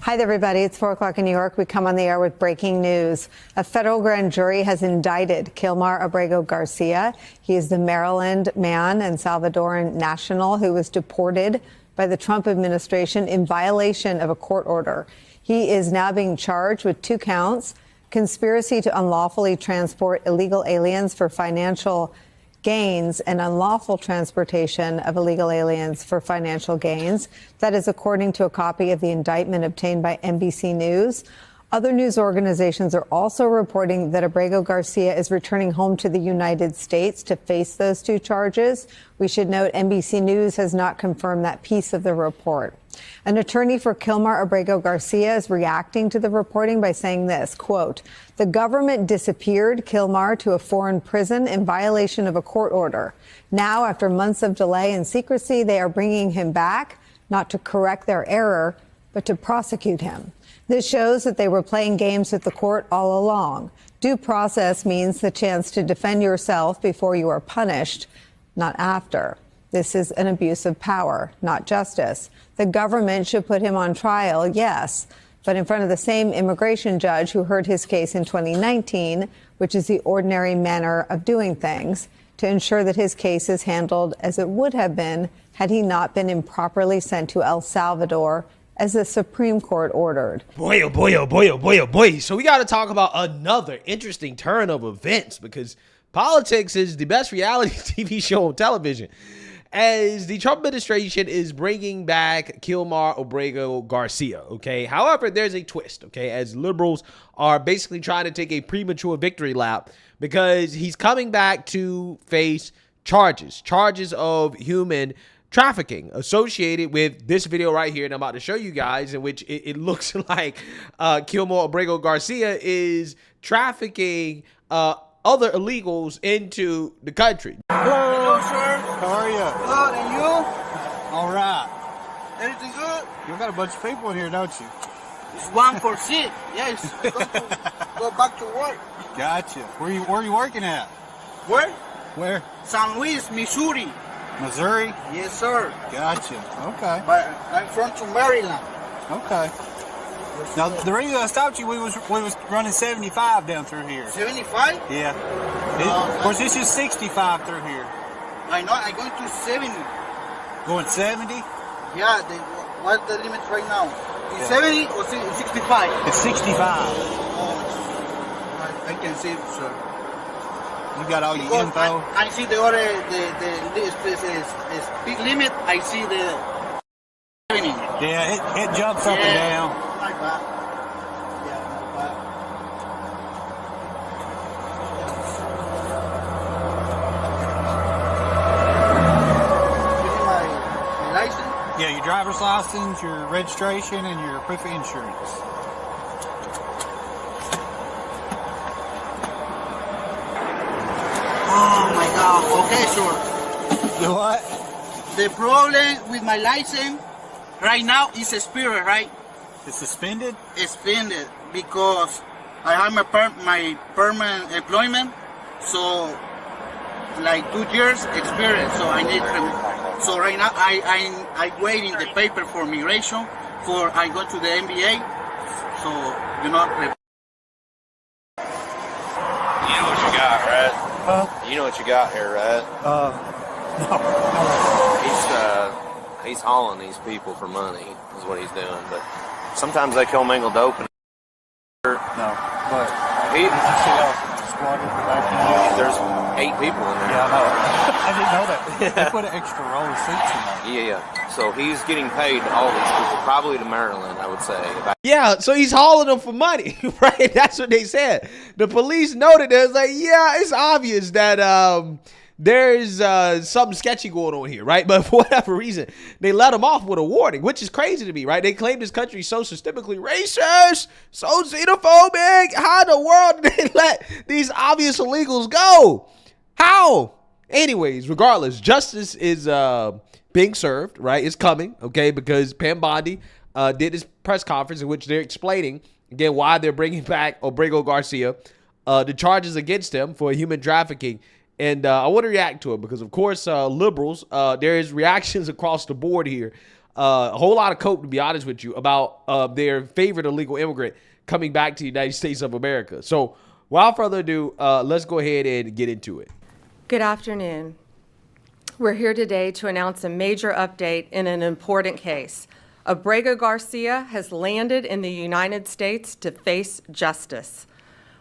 Hi there, everybody. It's 4 o'clock in New York. We come on the air with breaking news. A federal grand jury has indicted Kilmar Armando Garcia. He is the Maryland man and Salvadoran national who was deported by the Trump administration in violation of a court order. He is now being charged with 2 counts: conspiracy to unlawfully transport illegal aliens for financial gains and unlawful transportation of illegal aliens for financial gains. That is according to a copy of the indictment obtained by NBC News. Other news organizations are also reporting that Abrego Garcia is returning home to the United States to face those 2 charges. We should note NBC News has not confirmed that piece of the report. An attorney for Kilmar Armando Garcia is reacting to the reporting by saying this, quote, "The government disappeared Kilmar to a foreign prison in violation of a court order. Now, after months of delay and secrecy, they are bringing him back, not to correct their error, but to prosecute him. This shows that they were playing games with the court all along. Due process means the chance to defend yourself before you are punished, not after. This is an abuse of power, not justice. The government should put him on trial, yes, but in front of the same immigration judge who heard his case in 2019, which is the ordinary manner of doing things, to ensure that his case is handled as it would have been had he not been improperly sent to El Salvador, as the Supreme Court ordered." Boy, oh boy, oh boy, oh boy, oh boy. So we got to talk about another interesting turn of events, because politics is the best reality TV show on television, as the Trump administration is bringing back Kilmar Armando Garcia, okay? However, there's a twist, okay, as liberals are basically trying to take a premature victory lap because he's coming back to face charges of human trafficking associated with this video right here, and I'm about to show you guys, in which it looks like Kilmar Armando Garcia is trafficking other illegals into the country. Hello, sir. How are you? Good, and you? All right. Everything good? You got a bunch of people in here, don't you? It's 1 for sick. Yes. Go back to work. Gotcha. Where are you working at? Where? Where? San Luis, Missouri. Missouri? Yes, sir. Gotcha. Okay. But I'm from to Maryland. Okay. Now, the reason I stopped you, we was running 75 down through here. 75? Yeah. Of course, this is 65 through here. I know. I'm going to 70. Going 70? Yeah. What's the limit right now? Is 70 or 65? It's 65. I can see it, sir. You got all your Because info? I see the other, the speed limit. I see the 70. Yeah, it jumps up and down. Not bad. Yeah, not bad. Give me my license. Yeah, your driver's license, your registration, and your proof of insurance. Oh my God. Okay, sure. You what? The problem with my license right now is expired, right? It's suspended? Extended because I have my permanent employment, so like 2 years experience. So I need. So right now I'm waiting the paper for migration. For I go to the MBA. So you know. You know what you got, right? You know what you got here, right? No. He's hauling these people for money, is what he's doing. But sometimes they commingle dope. No. But He, squatted back there's 8 people in there. Yeah, I know. I didn't know that. They put an extra row of seats in there. Yeah. So he's getting paid to haul these people, probably to Maryland, I would say. Yeah, so he's hauling them for money, right? That's what they said. The police noted it. It was like, yeah, it's obvious that there's something sketchy going on here, right? But for whatever reason, they let him off with a warning, which is crazy to me, right? They claim this country is so systemically racist, so xenophobic. How in the world did they let these obvious illegals go? How? Anyways, regardless, justice is being served, right? It's coming, okay? Because Pam Bondi did this press conference in which they're explaining, again, why they're bringing back Abrego Garcia, the charges against him for human trafficking. And I want to react to it because, of course, liberals, there is reactions across the board here a whole lot of coke, to be honest with you, about their favorite illegal immigrant coming back to the United States of America. So without further ado, let's go ahead and get into it. Good afternoon. We're here today to announce a major update in an important case. Abrego Garcia has landed in the United States to face justice.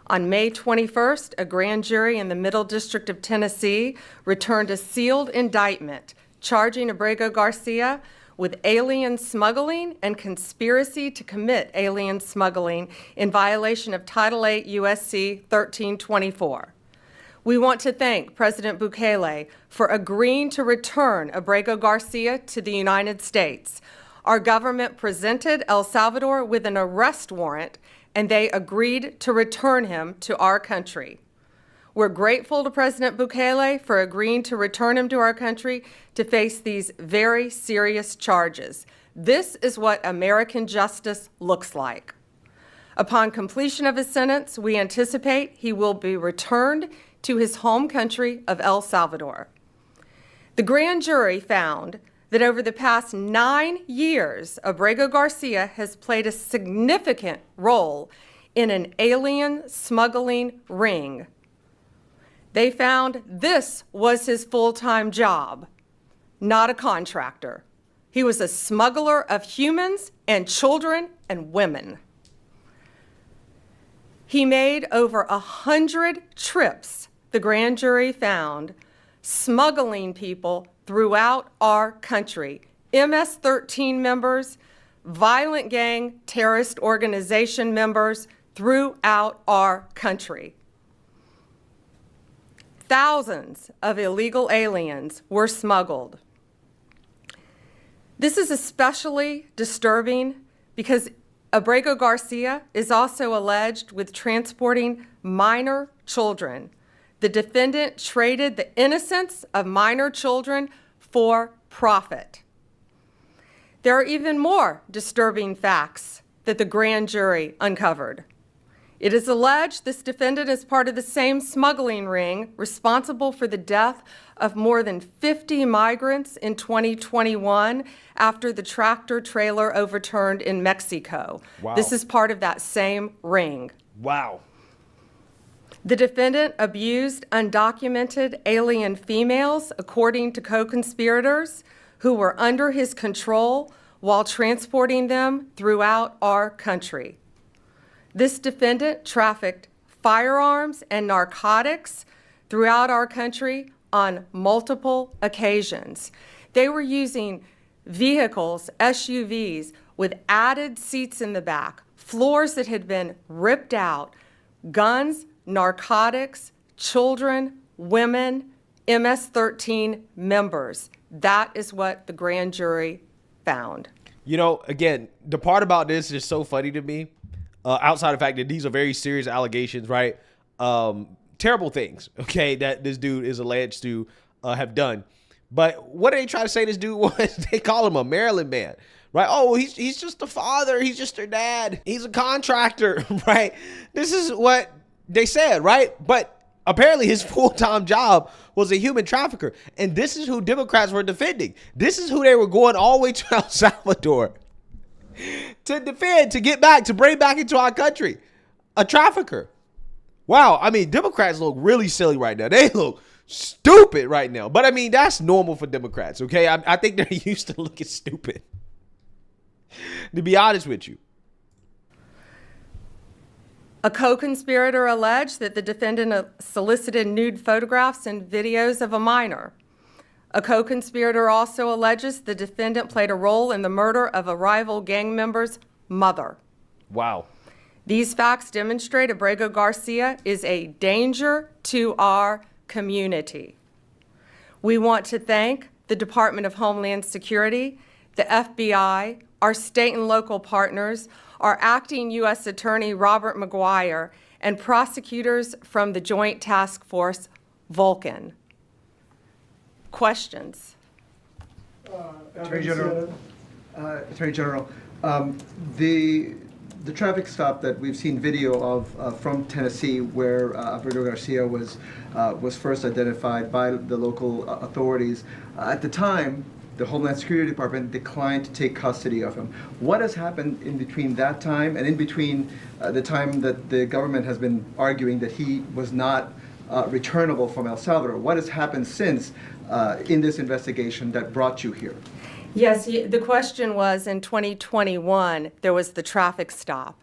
On May 21st, a grand jury in the Middle District of Tennessee returned a sealed indictment charging Abrego Garcia with alien smuggling and conspiracy to commit alien smuggling in violation of Title 8 U.S.C. 1324. We want to thank President Bukele for agreeing to return Abrego Garcia to the United States. Our government presented El Salvador with an arrest warrant, and they agreed to return him to our country. We're grateful to President Bukele for agreeing to return him to our country to face these very serious charges. This is what American justice looks like. Upon completion of his sentence, we anticipate he will be returned to his home country of El Salvador. The grand jury found that over the past 9 years, Abrego Garcia has played a significant role in an alien smuggling ring. They found this was his full-time job, not a contractor. He was a smuggler of humans and children and women. He made over 100 trips, the grand jury found, smuggling people throughout our country, MS-13 members, violent gang terrorist organization members throughout our country. Thousands of illegal aliens were smuggled. This is especially disturbing because Abrego Garcia is also alleged with transporting minor children. The defendant traded the innocence of minor children for profit. There are even more disturbing facts that the grand jury uncovered. It is alleged this defendant is part of the same smuggling ring responsible for the death of more than 50 migrants in 2021 after the tractor trailer overturned in Mexico. Wow. This is part of that same ring. Wow. The defendant abused undocumented alien females, according to co-conspirators who were under his control while transporting them throughout our country. This defendant trafficked firearms and narcotics throughout our country on multiple occasions. They were using vehicles, SUVs, with added seats in the back, floors that had been ripped out, guns, narcotics, children, women, MS-13 members. That is what the grand jury found. You know, again, the part about this is so funny to me. Outside of the fact that these are very serious allegations, right? Terrible things, okay, that this dude is alleged to have done. But what did they try to say this dude was? They call him a Maryland man, right? Oh, he's just a father. He's just their dad. He's a contractor, right? This is what they said, right? But apparently his full-time job was a human trafficker. And this is who Democrats were defending. This is who they were going all the way to El Salvador to defend, to get back, to bring back into our country. A trafficker. Wow. I mean, Democrats look really silly right now. They look stupid right now. But I mean, that's normal for Democrats, okay? I think they're used to looking stupid, to be honest with you. A co-conspirator alleged that the defendant solicited nude photographs and videos of a minor. A co-conspirator also alleges the defendant played a role in the murder of a rival gang member's mother. Wow. These facts demonstrate Abrego Garcia is a danger to our community. We want to thank the Department of Homeland Security, the FBI, our state and local partners, our acting U.S. Attorney Robert McGuire, and prosecutors from the Joint Task Force Vulcan. Questions? Attorney General, the traffic stop that we've seen video of from Tennessee, where Abrego Garcia was first identified by the local authorities. At the time, the Homeland Security Department declined to take custody of him. What has happened in between that time and in between the time that the government has been arguing that he was not returnable from El Salvador? What has happened since in this investigation that brought you here? Yes, the question was in 2021, there was the traffic stop.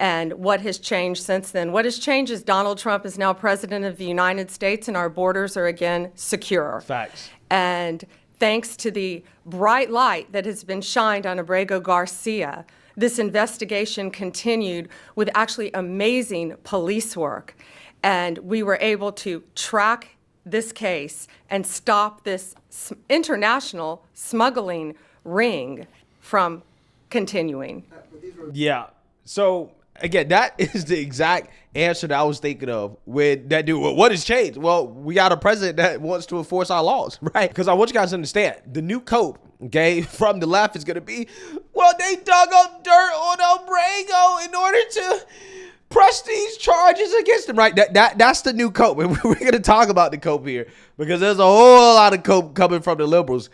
And what has changed since then? What has changed is Donald Trump is now president of the United States and our borders are again secure. Facts. And thanks to the bright light that has been shined on Abrego Garcia, this investigation continued with actually amazing police work. And we were able to track this case and stop this international smuggling ring from continuing. Yeah. So again, that is the exact answer that I was thinking of with that dude. Well, what has changed? Well, we got a president that wants to enforce our laws, right? Because I want you guys to understand the new code, okay, from the left is going to be, well, they dug up dirt on Abrego in order to press these charges against him, right? That's the new cope. And we're going to talk about the cope here because there's a whole lot of cope coming from the liberals.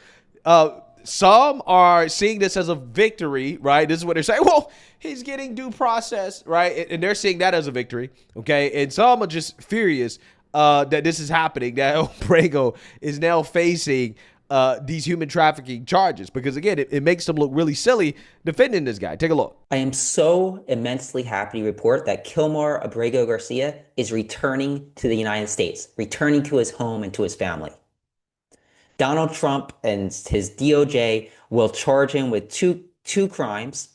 Some are seeing this as a victory, right? This is what they're saying. Well, he's getting due process, right? And they're seeing that as a victory, okay? And some are just furious that this is happening, that Abrego is now facing these human trafficking charges because, again, it makes them look really silly defending this guy. Take a look. I am so immensely happy to report that Kilmar Armando Garcia is returning to the United States, returning to his home and to his family. Donald Trump and his DOJ will charge him with two crimes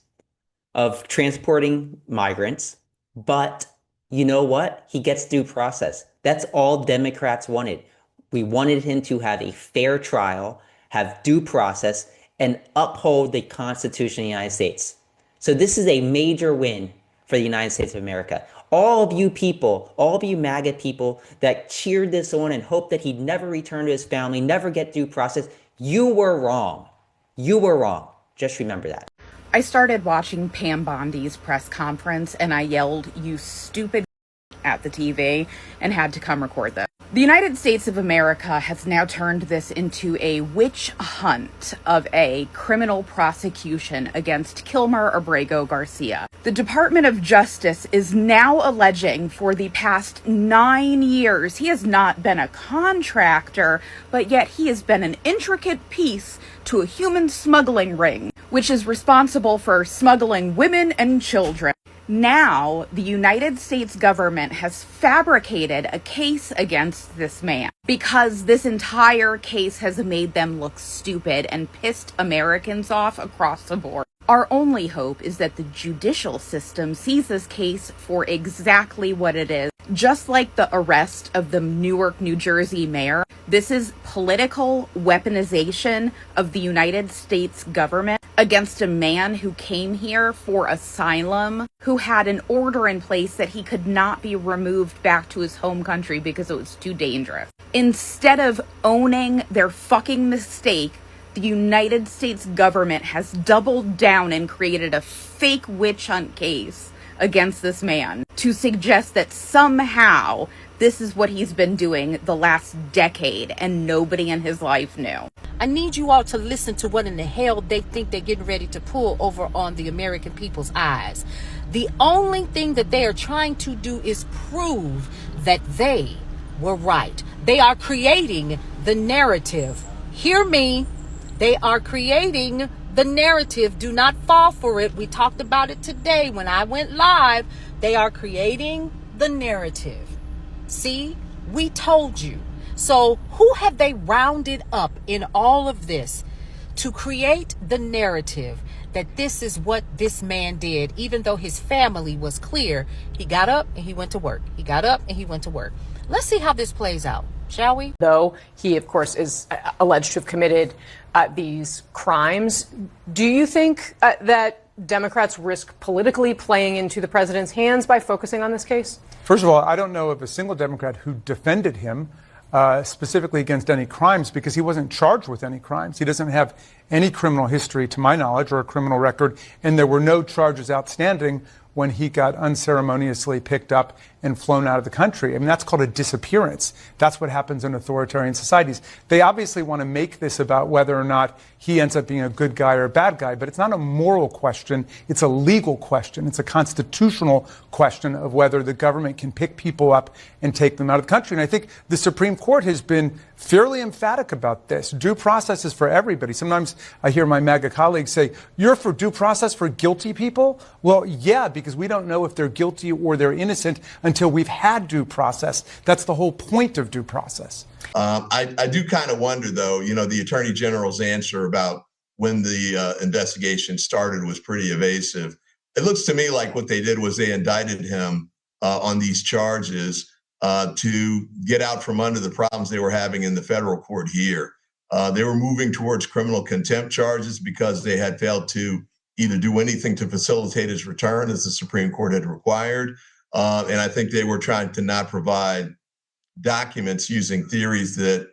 of transporting migrants, but you know what? He gets due process. That's all Democrats wanted. We wanted him to have a fair trial, have due process, and uphold the Constitution of the United States. So this is a major win for the United States of America. All of you people, all of you MAGA people that cheered this on and hoped that he'd never return to his family, never get due process, you were wrong. You were wrong. Just remember that. I started watching Pam Bondi's press conference and I yelled, "You stupid," at the TV and had to come record this. The United States of America has now turned this into a witch hunt of a criminal prosecution against Kilmar Armando Garcia. The Department of Justice is now alleging for the past 9 years he has not been a contractor, but yet he has been an intricate piece to a human smuggling ring, which is responsible for smuggling women and children. Now, the United States government has fabricated a case against this man because this entire case has made them look stupid and pissed Americans off across the board. Our only hope is that the judicial system sees this case for exactly what it is. Just like the arrest of the Newark, New Jersey mayor, this is political weaponization of the United States government against a man who came here for asylum, who had an order in place that he could not be removed back to his home country because it was too dangerous. Instead of owning their fucking mistake, the United States government has doubled down and created a fake witch hunt case against this man to suggest that somehow this is what he's been doing the last decade and nobody in his life knew. I need you all to listen to what in the hell they think they're getting ready to pull over on the American people's eyes. The only thing that they are trying to do is prove that they were right. They are creating the narrative. Hear me. They are creating the narrative. Do not fall for it. We talked about it today when I went live. They are creating the narrative. See, we told you. So who have they rounded up in all of this to create the narrative that this is what this man did, even though his family was clear? He got up and he went to work. He got up and he went to work. Let's see how this plays out, shall we? Though he, of course, is alleged to have committed these crimes. Do you think that Democrats risk politically playing into the president's hands by focusing on this case? First of all, I don't know of a single Democrat who defended him specifically against any crimes because he wasn't charged with any crimes. He doesn't have any criminal history to my knowledge or a criminal record, and there were no charges outstanding when he got unceremoniously picked up and flown out of the country. I mean, that's called a disappearance. That's what happens in authoritarian societies. They obviously want to make this about whether or not he ends up being a good guy or a bad guy, but it's not a moral question. It's a legal question. It's a constitutional question of whether the government can pick people up and take them out of the country. And I think the Supreme Court has been fairly emphatic about this. Due process is for everybody. Sometimes I hear my MAGA colleagues say, you're for due process for guilty people? Well, yeah, because we don't know if they're guilty or they're innocent until we've had due process. That's the whole point of due process. I do kind of wonder, though, the Attorney General's answer about when the investigation started was pretty evasive. It looks to me like what they did was they indicted him on these charges to get out from under the problems they were having in the federal court here. They were moving towards criminal contempt charges because they had failed to either do anything to facilitate his return, as the Supreme Court had required, and I think they were trying to not provide documents using theories that,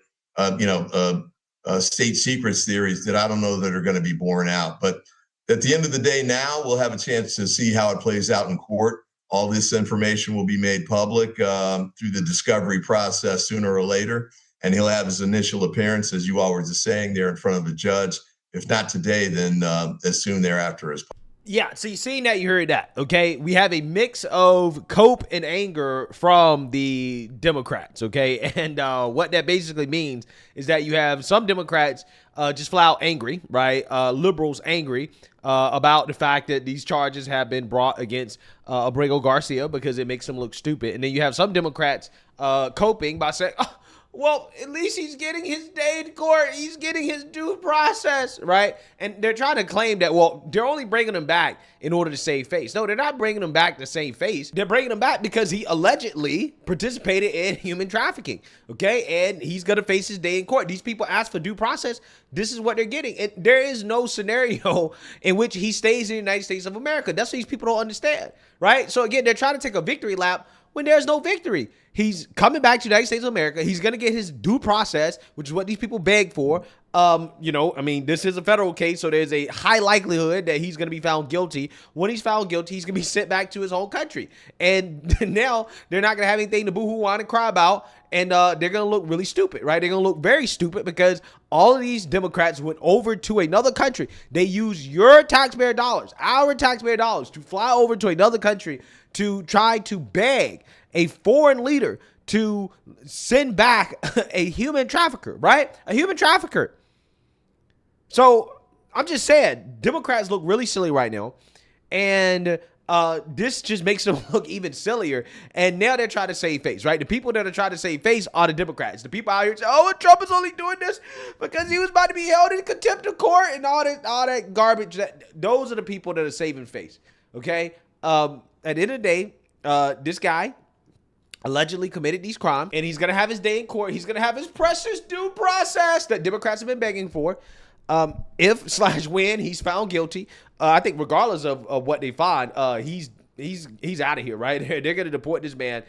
state secrets theories that I don't know that are going to be borne out. But at the end of the day, now we'll have a chance to see how it plays out in court. All this information will be made public through the discovery process sooner or later. And he'll have his initial appearance, as you all were just saying, there in front of a judge. If not today, then as soon thereafter as possible. Yeah, so you seen that, you heard that, okay? We have a mix of cope and anger from the Democrats, okay? And what that basically means is that you have some Democrats just flat out angry, right? Liberals angry about the fact that these charges have been brought against Abrego Garcia because it makes them look stupid. And then you have some Democrats coping by saying, oh, well, at least he's getting his day in court. He's getting his due process, right? And they're trying to claim that, well, they're only bringing him back in order to save face. No, they're not bringing him back to save face. They're bringing him back because he allegedly participated in human trafficking, okay? And he's going to face his day in court. These people ask for due process. This is what they're getting. And there is no scenario in which he stays in the United States of America. That's what these people don't understand, right? So, again, they're trying to take a victory lap when there's no victory. He's coming back to the United States of America. He's going to get his due process, which is what these people beg for. This is a federal case, so there's a high likelihood that he's going to be found guilty. When he's found guilty, he's going to be sent back to his home country. And now they're not going to have anything to boo-hoo on and cry about, and they're going to look really stupid, right? They're going to look very stupid because all of these Democrats went over to another country. They use your taxpayer dollars, our taxpayer dollars, to fly over to another country to try to beg a foreign leader to send back a human trafficker, right? A human trafficker. So I'm just saying, Democrats look really silly right now. And this just makes them look even sillier. And now they're trying to save face, right? The people that are trying to save face are the Democrats. The people out here say, oh, Trump is only doing this because he was about to be held in contempt of court and all that garbage. Those are the people that are saving face, okay? At the end of the day, this guy allegedly committed these crimes, and he's going to have his day in court. He's going to have his precious due process that Democrats have been begging for. If/when he's found guilty, I think regardless of what they find, he's out of here, right? They're going to deport this man.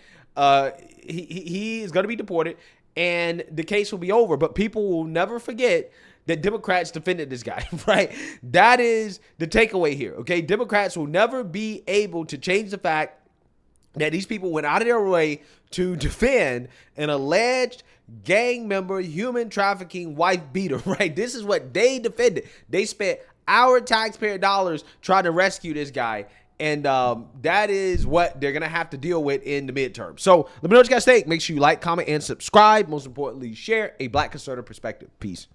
He is going to be deported, and the case will be over. But people will never forget that Democrats defended this guy, right? That is the takeaway here, okay? Democrats will never be able to change the fact that these people went out of their way to defend an alleged gang member, human trafficking, wife beater, right? This is what they defended. They spent our taxpayer dollars trying to rescue this guy. And that is what they're going to have to deal with in the midterm. So let me know what you guys think. Make sure you like, comment, and subscribe. Most importantly, share a Black conservative perspective. Peace.